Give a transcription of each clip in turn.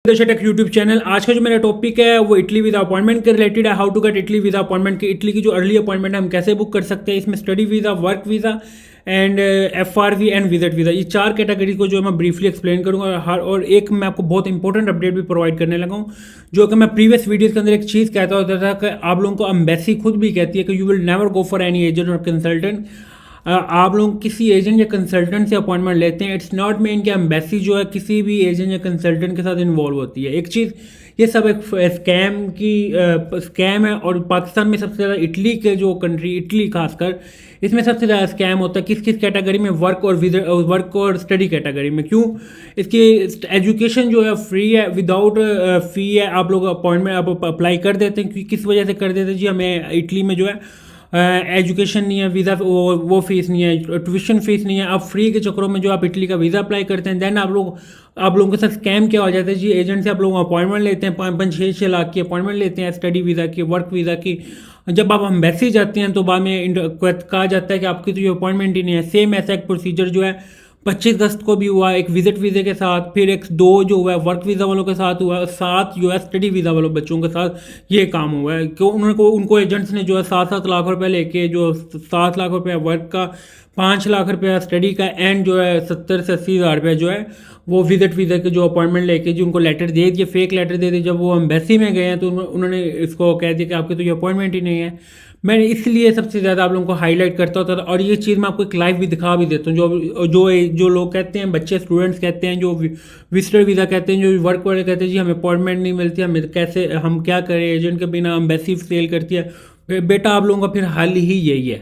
Take YouTube channel. आज का जो मेरा टॉपिक है वो इटली वीज़ा अपॉइंटमेंट के रिलेटेड है। How to get Italy visa appointment की इटली की जो अर्ली अपॉइंटमेंट है हम कैसे बुक कर सकते हैं। इसमें study visa, work visa and FRV and visit visa, ये चार कैटेगरी को जो मैं ब्रीफली एक्सप्लेन करूंगा। और एक मैं आपको बहुत इंपॉर्टेंट अपडेट भी प्रोवाइड करने लगा हूँ, जो कि मैं प्रीवियस वीडियोस के अंदर एक चीज़ कहता होता था कि आप लोगों को एम्बेसी खुद भी कहती है कि you will never go for any agent और कंसल्टेंट। आप लोग किसी एजेंट या कंसल्टेंट से अपॉइंटमेंट लेते हैं, इट्स नॉट मीन कि एम्बेसी जो है किसी भी एजेंट या कंसल्टेंट के साथ इन्वॉल्व होती है। एक चीज़, ये सब एक स्कैम है। और पाकिस्तान में सबसे ज़्यादा इटली के जो कंट्री, इटली खासकर, इसमें सबसे ज़्यादा स्कैम होता है। किस किस कैटेगरी में? वर्क और स्टडी कैटेगरी में। क्यों? इसकी एजुकेशन जो है फ्री है, विदाउट फ़ी है। आप लोग अपॉइंटमेंट आप अप्लाई कर देते हैं। किस वजह से कर देते हैं जी? हमें इटली में जो है एजुकेशन नहीं है, वीज़ा वो फीस नहीं है, ट्यूशन फीस नहीं है। आप फ्री के चक्करों में जो आप इटली का वीज़ा अप्लाई करते हैं, देन आप लोगों के साथ स्कैम क्या हो जाता है जी? एजेंट से आप लोग अपॉइंटमेंट लेते हैं, 5-6 लाख की अपॉइंटमेंट लेते हैं स्टडी वीज़ा की, वर्क वीज़ा की। जब आप एम्बेसी जाते हैं तो बाद में कहा जाता है कि आपकी तो ये अपॉइंटमेंट ही नहीं है। सेम ऐसा एक प्रोसीजर जो है 25 अगस्त को भी हुआ, एक विजिट वीज़े के साथ। फिर एक 2 जो हुआ है वर्क वीज़ा वालों के साथ हुआ है, 7 जो है स्टडी वीज़ा वालों बच्चों के साथ ये काम हुआ है। क्यों? उनको एजेंट्स ने जो है 7-7 लाख रुपए लेके, जो 7 लाख रुपये वर्क का, 5 लाख रुपया स्टडी का, एंड जो है 70 से 80 हज़ार रुपये जो है वो विजिट वीज़ा के जो अपॉइंटमेंट लेके जो उनको लेटर दे दिए, फेक लेटर दे दिए। जब वो एम्बेसी में गए हैं तो उन्होंने इसको कह दिया कि आपकी तो ये अपॉइंटमेंट ही नहीं है। मैं इसलिए सबसे ज़्यादा आप लोगों को हाईलाइट करता होता था। और ये चीज़ मैं आपको एक लाइव भी दिखा भी देता हूँ। जो लोग कहते हैं, बच्चे स्टूडेंट्स कहते हैं, जो विजिटर वीज़ा कहते हैं, जो वर्क वाले कहते हैं जी हमें अपॉइंटमेंट नहीं मिलती, हम क्या करें, एजेंट के बिना एम्बेसी सेल करती है। बेटा, आप लोगों का फिर हाल ही यही है,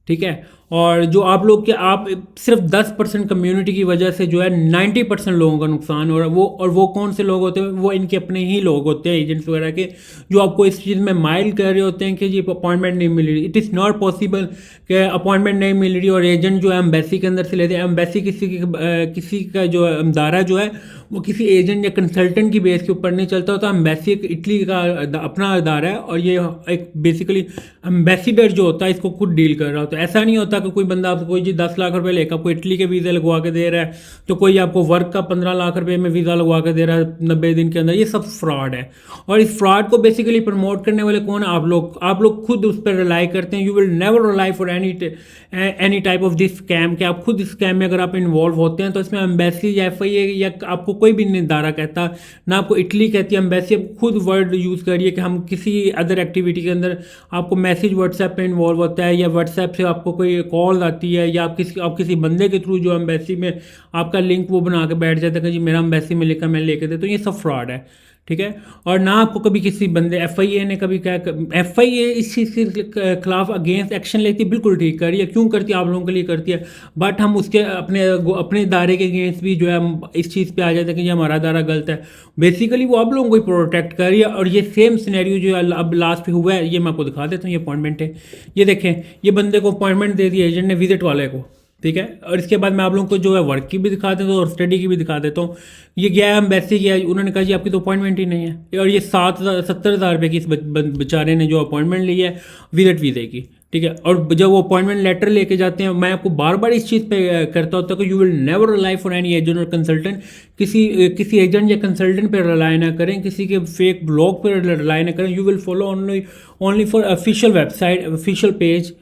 ठीक है। और जो आप सिर्फ 10% कम्युनिटी की वजह से जो है 90% लोगों का नुकसान हो रहा है। वो कौन से लोग होते हैं? वो इनके अपने ही लोग होते हैं, एजेंट्स वगैरह के, जो आपको इस चीज़ में माइल कर रहे होते हैं कि जी अपॉइंटमेंट नहीं मिल रही। इट इज़ नॉट पॉसिबल कि अपॉइंटमेंट नहीं मिल रही और एजेंट जो है एम्बेसी के अंदर से लेते हैं। एम्बेसी किसी का जो अदारा जो है वो किसी एजेंट या कंसल्टेंट की बेस के ऊपर नहीं चलता होता। एम्बेसी एक इटली का अपना अदारा है और ये एक बेसिकली एम्बेसीडर जो होता है इसको खुद डील कर रहा होता है। ऐसा नहीं होता कि कोई बंदा आपको कोई जी 10 लाख रुपए लेकर आपको इटली के वीज़ा लगवा के दे रहा है, तो कोई आपको वर्क का 15 लाख रुपए में वीज़ा लगवा के दे रहा है 90 दिन के अंदर। ये सब फ्रॉड है। और इस फ्रॉड को बेसिकली प्रमोट करने वाले कौन है? आप लोग खुद उस पर रिलाई करते हैं। You will never rely for any type of this scam. कि आप खुद इस स्कैम में अगर आप इन्वॉल्व होते हैं तो इसमें एम्बेसी या FIA या आपको कोई भी इदारा कहता ना, आपको इटली कहती है। एम्बेसी आप खुद वर्ड यूज़ करिए कि हम किसी अदर एक्टिविटी के अंदर आपको मैसेज व्हाट्सएप पे इन्वॉल्व होता है, या व्हाट्सएप से आपको कोई कॉल आती है, या आप किसी बंदे के थ्रू जो एम्बेसी में आपका लिंक वो बना के बैठ जाता है कि जी मेरा एम्बेसी में लिखा मैं लेके दे। तो ये सब फ्रॉड है, ठीक है। और ना आपको कभी किसी बंदे FIA ने कभी क्या, FIA इस चीज़ के खिलाफ अगेंस्ट एक्शन लेती है, बिल्कुल ठीक कर रही है। क्यों करती है? आप लोगों के लिए करती है। बट हम उसके अपने दायरे के अगेंस्ट भी जो है हम इस चीज़ पे आ जाते हैं कि ये हमारा दायरा गलत है। बेसिकली वो आप लोगों को ही प्रोटेक्ट कर रही है। और ये सेम सिनेरियो जो है अब लास्ट पे हुआ है, ये मैं आपको दिखा देता हूँ। ये अपॉइंटमेंट है, ये देखें, ये बंदे को अपॉइंटमेंट दे दी एजेंट ने, विजिट वाले को, ठीक है। और इसके बाद मैं आप लोगों को जो है वर्क की भी दिखा देता हूँ और स्टडी की भी दिखा देता हूँ। ये गया है एम्बेसी गया, उन्होंने कहा जी आपकी तो अपॉइंटमेंट ही नहीं है। और ये 70 हज़ार रुपये की इस बेचारे ने जो अपॉइंटमेंट ली है विजिट वीज़े की, ठीक है। और जब वो अपॉइंटमेंट लेटर लेके जाते हैं, मैं आपको बार बार इस चीज़ पे करता होता हूँ कि you will never rely for any agent और कंसल्टेंट। किसी एजेंट या कंसल्टेंट पे रिलाई ना करें, किसी के फेक ब्लॉग पर रिलाई ना करें। You will follow only for official website, official page.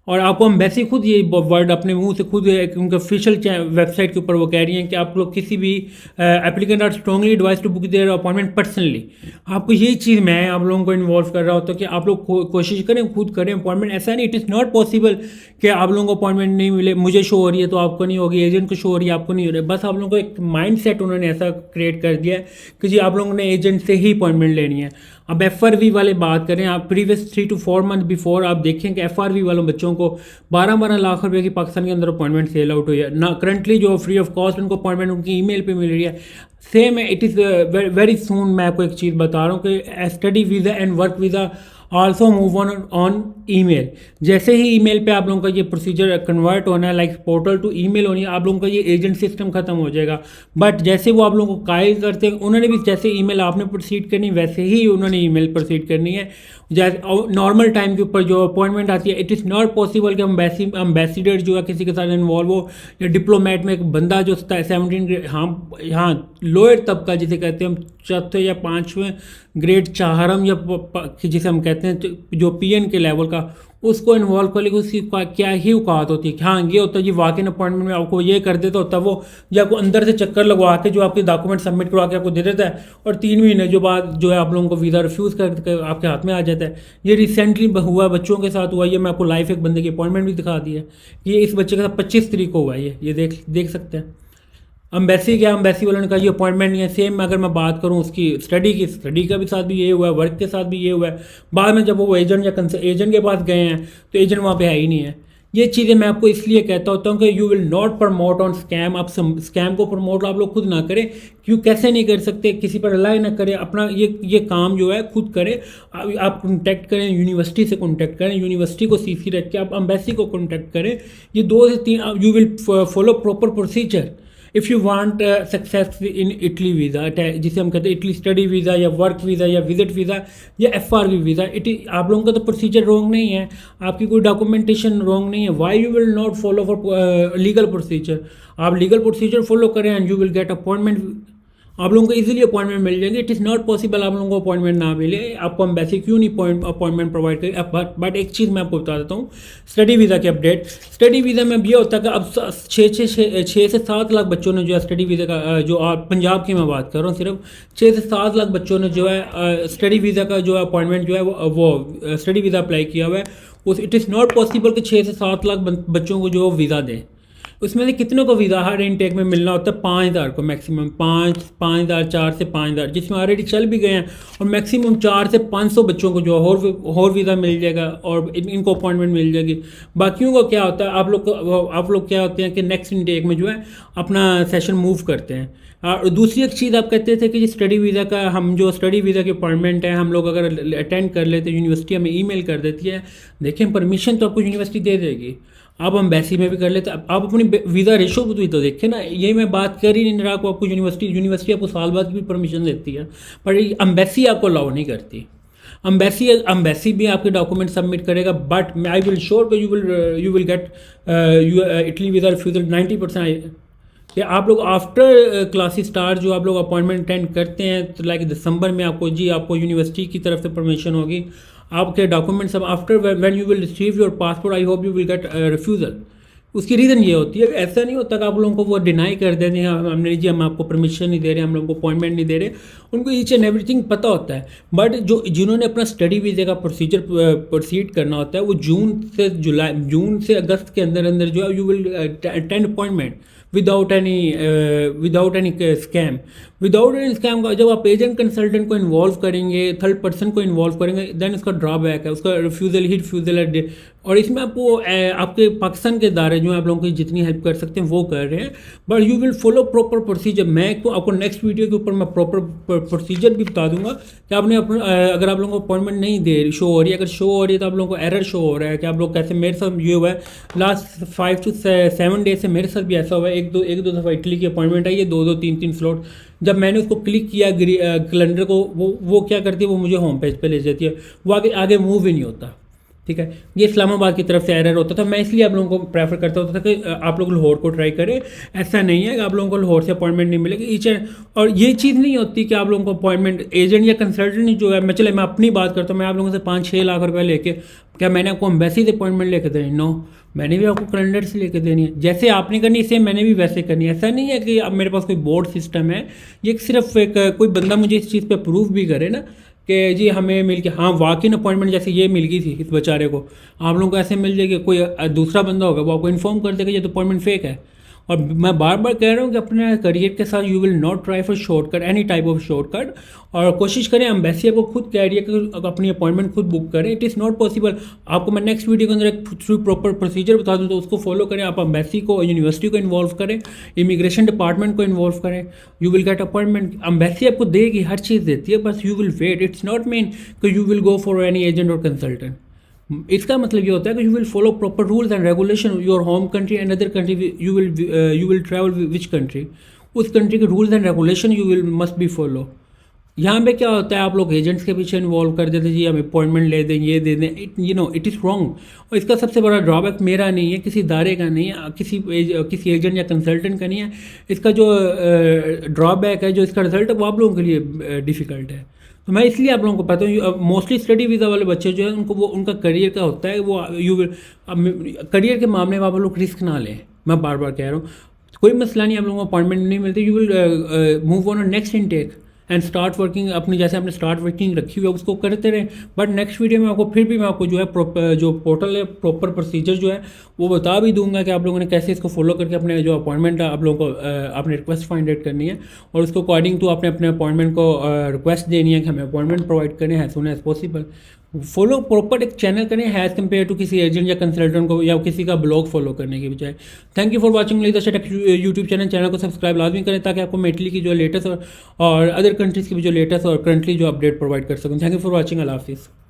और आपको एम्बेसी खुद ये वर्ड अपने मुंह से खुद उनके ऑफिशियल वेबसाइट के ऊपर वो कह रही हैं कि आप लोग किसी भी applicant are strongly advise to book their appointment personally. आपको यही चीज़ मैं आप लोगों को इन्वॉल्व कर रहा होता हूँ कि आप लोग कोशिश करें, खुद करें अपॉइंटमेंट। ऐसा नहीं, इट इज़ नॉट पॉसिबल कि आप लोगों को अपॉइंटमेंट नहीं मिले, मुझे शो हो रही है तो आपको नहीं होगी, एजेंट को शो हो रही है आपको नहीं हो रही है। बस आप लोगों को एक माइंड सेट उन्होंने ऐसा क्रिएट कर दिया है कि जी आप लोगों ने एजेंट से ही अपॉइंटमेंट लेनी है। अब FRV वाले बात करें, आप प्रीवियस 3 to 4 मंथ बिफोर आप देखें कि FRV वालों बच्चों को 12-12 लाख रुपए की पाकिस्तान के अंदर अपॉइंटमेंट सेल आउट हुई है ना। करंटली जो फ्री ऑफ कॉस्ट उनको अपॉइंटमेंट उनकी ईमेल पे मिल रही है। सेम है, इट इज़ वेरी सून। मैं आपको एक चीज़ बता रहा हूँ कि study visa and work visa also move on email. जैसे ही ईमेल पे आप लोगों का ये प्रोसीजर कन्वर्ट होना है, लाइक पोर्टल टू ईमेल होनी है, आप लोगों का ये एजेंट सिस्टम खत्म हो जाएगा। बट जैसे वो आप लोगों को कायल करते हैं, उन्होंने भी जैसे ईमेल आपने प्रोसीड करनी वैसे ही उन्होंने ईमेल प्रोसीड करनी है। जैसे नॉर्मल टाइम के ऊपर जो अपॉइंटमेंट आती है, इट इज़ नॉट पॉसिबल कि एम्बेसडर जो है किसी के साथ इन्वॉल्व हो, या डिप्लोमेट में एक बंदा जो 17 हाँ लोअर तबका जिसे कहते हैं हम, चौथे या पाँचवें ग्रेड चाहरम या जिसे हम कहते हैं जो पीएन के लेवल का, उसको इन्वॉल्व कर लेगा। उसकी क्या ही औकात होती है कि हाँ ये होता है जी वॉक इन अपॉइंटमेंट में आपको ये कर देता होता है वो, या आपको अंदर से चक्कर लगवा के जो आपके डॉक्यूमेंट सबमिट करवा के आपको दे देता है, और 3 महीने जो बाद जो है आप लोगों को वीज़ा रिफ्यूज़ कर आपके हाथ में आ जाता है। ये रिसेंटली हुआ, बच्चों के साथ हुआ। ये मैं आपको लाइव एक बंदे की अपॉइंटमेंट भी दिखा दी है। ये इस बच्चे के साथ 25 तारीख को हुआ है। ये देख सकते हैं। अम्बेसी क्या, अम्बेसी वालों ने कहा ये अपॉइंटमेंट नहीं है। सेम अगर मैं बात करूँ उसकी स्टडी का भी साथ भी ये हुआ है, वर्क के साथ भी ये हुआ है। बाद में जब वो एजेंट या एजेंट के पास गए हैं तो एजेंट वहाँ पे है ही नहीं है। ये चीज़ें मैं आपको इसलिए कहता होता हूँ कि you will not promote on scam. आप स्कैम को प्रमोट आप लोग खुद ना करें। क्यों, कैसे नहीं कर सकते, किसी पर रिलाई ना करें, अपना ये काम जो है खुद करें। आप कॉन्टैक्ट करें, यूनिवर्सिटी से कॉन्टैक्ट करें, यूनिवर्सिटी को सीसी रख के आप अम्बेसी को कॉन्टैक्ट करें। ये 2 से 3 you will follow proper procedure. If you want success in Italy visa, जिसे हम कहते हैं इटली स्टडी वीज़ा या वर्क वीज़ा या विजिट वीज़ा या FRV वीज़ा, आप लोगों का तो प्रोसीजर रॉन्ग नहीं है, आपकी कोई डॉक्यूमेंटेशन रॉन्ग नहीं है। Why you will not follow for legal procedure. आप लीगल प्रोसीजर फॉलो करें and you will get appointment. आप लोगों को इजीली अपॉइंटमेंट मिल जाएंगे। इट इज़ नॉट पॉसिबल आप लोगों को अपॉइंटमेंट ना मिले। आपको एम्बेसी क्यों नहीं अपॉइंटमेंट प्रोवाइड करें। बट एक चीज़ मैं आपको बता देता हूँ, स्टडी वीज़ा के अपडेट। स्टडी वीज़ा में अब ये होता है कि अब 6 से 7 लाख बच्चों ने जो है स्टडी वीज़ा का जो पंजाब की मैं बात कर रहा हूँ, सिर्फ 6 से 7 लाख बच्चों ने जो है स्टडी वीज़ा का जो है अपॉइंटमेंट जो है वो स्टडी वीज़ा अप्लाई किया हुआ है। उस इट इज़ नॉट पॉसिबल कि 6 से 7 लाख बच्चों को जो वीज़ा दें। उसमें से कितनों को वीज़ा हर इनटेक में मिलना होता है? 5,000 को मैक्सिमम, 5,000, 4 से 5,000, जिसमें ऑलरेडी चल भी गए हैं। और मैक्सिमम 4 से 500 बच्चों को जो और वीज़ा मिल जाएगा और इनको अपॉइंटमेंट मिल जाएगी। बाकियों को क्या होता है, आप लोग क्या होते हैं कि नेक्स्ट इनटेक में जो है अपना सेशन मूव करते हैं। और दूसरी एक चीज़ आप कहते थे कि स्टडी वीज़ा का, हम जो स्टडी वीज़ा की अपॉइंटमेंट है हम लोग अगर अटेंड कर लेते हैं, यूनिवर्सिटी हमें ईमेल कर देती है। देखें, परमिशन तो आपको यूनिवर्सिटी दे देगी, आप एम्बेसी में भी कर लेते। आप अपनी वीज़ा रेशो भी तो देखें ना। ये मैं बात कर ही नहीं रहा को आपको यूनिवर्सिटी आपको साल बाद भी परमिशन देती है, पर एम्बेसी आपको अलाउ नहीं करती। एम्बेसी भी आपके डॉक्यूमेंट सबमिट करेगा, बट आई विल श्योर कि you will gate Italy visa refusal 90%। कि आप लोग आफ्टर क्लासेस स्टार्ट जो आप लोग अपॉइंटमेंट अटेंड करते हैं तो लाइक दिसंबर में आपको यूनिवर्सिटी की तरफ से परमिशन होगी। आपके डॉक्यूमेंट सब after when you will receive your passport, I hope you will gate refusal. उसकी रीज़न ये होती है, ऐसा नहीं होता कि आप लोगों को वो डिनाई कर देते हैं, हमने जी हम आपको परमिशन नहीं दे रहे, हम लोगों को अपॉइंटमेंट नहीं दे रहे। उनको ईच एंड एवरीथिंग पता होता है। बट जिन्होंने अपना स्टडी वीज़े का प्रोसीजर प्रोसीड करना होता है, वो जून से अगस्त के अंदर जो है you will attend appointment without any scam. का जब आप एजेंट कंसल्टेंट को इन्वॉल्व करेंगे, थर्ड पर्सन को इन्वॉल्व करेंगे, देन इसका ड्रॉबैक है, उसका रिफ्यूज़ल है। और इसमें आपके पाकिस्तान के इदारे जो है आप लोगों की जितनी हेल्प कर सकते हैं वो कर रहे हैं, but you will follow proper procedure. मैं आपको नेक्स्ट वीडियो के ऊपर मैं प्रॉपर प्रोसीजर भी बता दूंगा कि आपने अगर आप लोगों को अपॉइंटमेंट नहीं दे शो हो रही है, अगर शो हो रही है तो आप लोगों को एरर शो हो रहा है कि आप लोग कैसे। मेरे साथ ये हुआ है लास्ट 5 to 7 डेज से, मेरे साथ भी ऐसा हुआ है। एक दो दफ़ा इटली की अपॉइंटमेंट आई है, 2-3 स्लॉट। जब मैंने उसको क्लिक किया कैलेंडर को, वो क्या करती है, वो मुझे होम पेज पे ले जाती है, वो आगे मूव ही नहीं होता। ठीक है, ये इस्लामाबाद की तरफ से एरर होता था। मैं इसलिए आप लोगों को प्रेफर करता होता था कि आप लोग लाहौर को ट्राई करें। ऐसा नहीं है कि आप लोगों को लाहौर से अपॉइंटमेंट नहीं मिलेगी। और ये चीज़ नहीं होती कि आप लोगों को अपॉइंटमेंट एजेंट या कंसल्टेंट जो है, मैं अपनी बात करता हूँ, मैं आप लोगों से 5-6 लाख रुपये लेके, क्या मैंने आपको एम्बेसी से अपॉइंटमेंट लेके देनी? नो, मैंने भी आपको कैलेंडर से लेके देनी है। जैसे आपने करनी है सेम मैंने भी वैसे करनी है। ऐसा नहीं है कि अब मेरे पास कोई बोर्ड सिस्टम है। ये सिर्फ कोई बंदा मुझे इस चीज़ पे प्रूफ भी करे ना कि जी हमें मिल के, हाँ वॉक इन अपॉइंटमेंट जैसे ये मिल गई थी इस बेचारे को, आप लोगों को ऐसे मिल जाएगी। कोई दूसरा बंदा होगा वो आपको इन्फॉर्म कर देगा ये तो अपॉइंटमेंट फेक है। और मैं बार बार कह रहा हूँ कि अपने करियर के साथ you will not try for shortcut, any type of shortcut, और कोशिश करें एम्बेसी को खुद कह रही है कि अपनी अपॉइंटमेंट खुद बुक करें। It is not possible. आपको मैं नेक्स्ट वीडियो के अंदर एक थ्रू प्रॉपर प्रोसीजर बता दूँ, तो उसको फॉलो करें। आप एम्बेसी को, यूनिवर्सिटी को इन्वॉल्व करें, इमिग्रेशन डिपार्टमेंट को इन्वॉल्व करें, you will get appointment. Embassy आपको देगी, हर चीज़ देती है, बस you will wait. It's not mean कि you will go for any agent और कंसल्टेंट। इसका मतलब ये होता है कि you will follow proper rules and regulation. Your home country and other country, you will travel which country, उस country के rules and regulation you will must B follow. यहाँ पे क्या होता है, आप लोग एजेंट्स के पीछे इन्वॉल्व कर देते जी, हम अपॉइंटमेंट ले दें, ये दे दें, इट इज़ रॉन्ग। और इसका सबसे बड़ा ड्रॉबैक मेरा नहीं है, किसी इदारे का नहीं है, किसी एजेंट या कंसल्टेंट का नहीं है। इसका जो ड्रॉबैक है, जो इसका रिजल्ट है, वो आप लोगों के लिए डिफ़िकल्ट है। तो मैं इसलिए आप लोगों को पता हूँ, मोस्टली स्टडी वीज़ा वाले बच्चे जो है उनको, वो उनका करियर का होता है, वो करियर के मामले में आप लोग रिस्क ना लें। मैं बार बार कह रहा हूँ, कोई मसला नहीं, आप लोगों को अपॉइंटमेंट नहीं मिलती, you will move on next intake and start working. अपनी जैसे आपने स्टार्ट वर्किंग रखी हुई है उसको करते रहें। बट नेक्स्ट वीडियो में आपको फिर भी मैं आपको जो है जो पोर्टल है, प्रॉपर प्रोसीजर जो है वो बता भी दूंगा कि आप लोगों ने कैसे इसको फॉलो करके अपने जो अपॉइंटमेंट है आप लोगों को अपने रिक्वेस्ट फाइंड आउट करनी है, और उसको अकॉर्डिंग टू आपने अपने अपॉइंटमेंट को रिक्वेस्ट देनी है कि हमें अपॉइंटमेंट प्रोवाइड करें as soon as possible. Follow proper एक चैनल करें एज कम्पेयर टू किसी एजेंट या कंसल्टेंट को या किसी का ब्लॉग फॉलो करने की बजाय। Thank you for watching latest tech YouTube channel को सब्सक्राइब लाजमी करें, ताकि आपको मैं इटली की जो लेटेस्ट और अदर कंट्रीज़ की भी जो लेटेस्ट और करंटली जो अपडेट प्रोवाइड कर सकूँ। Thank you for watching. अल्लाह हाफिज़।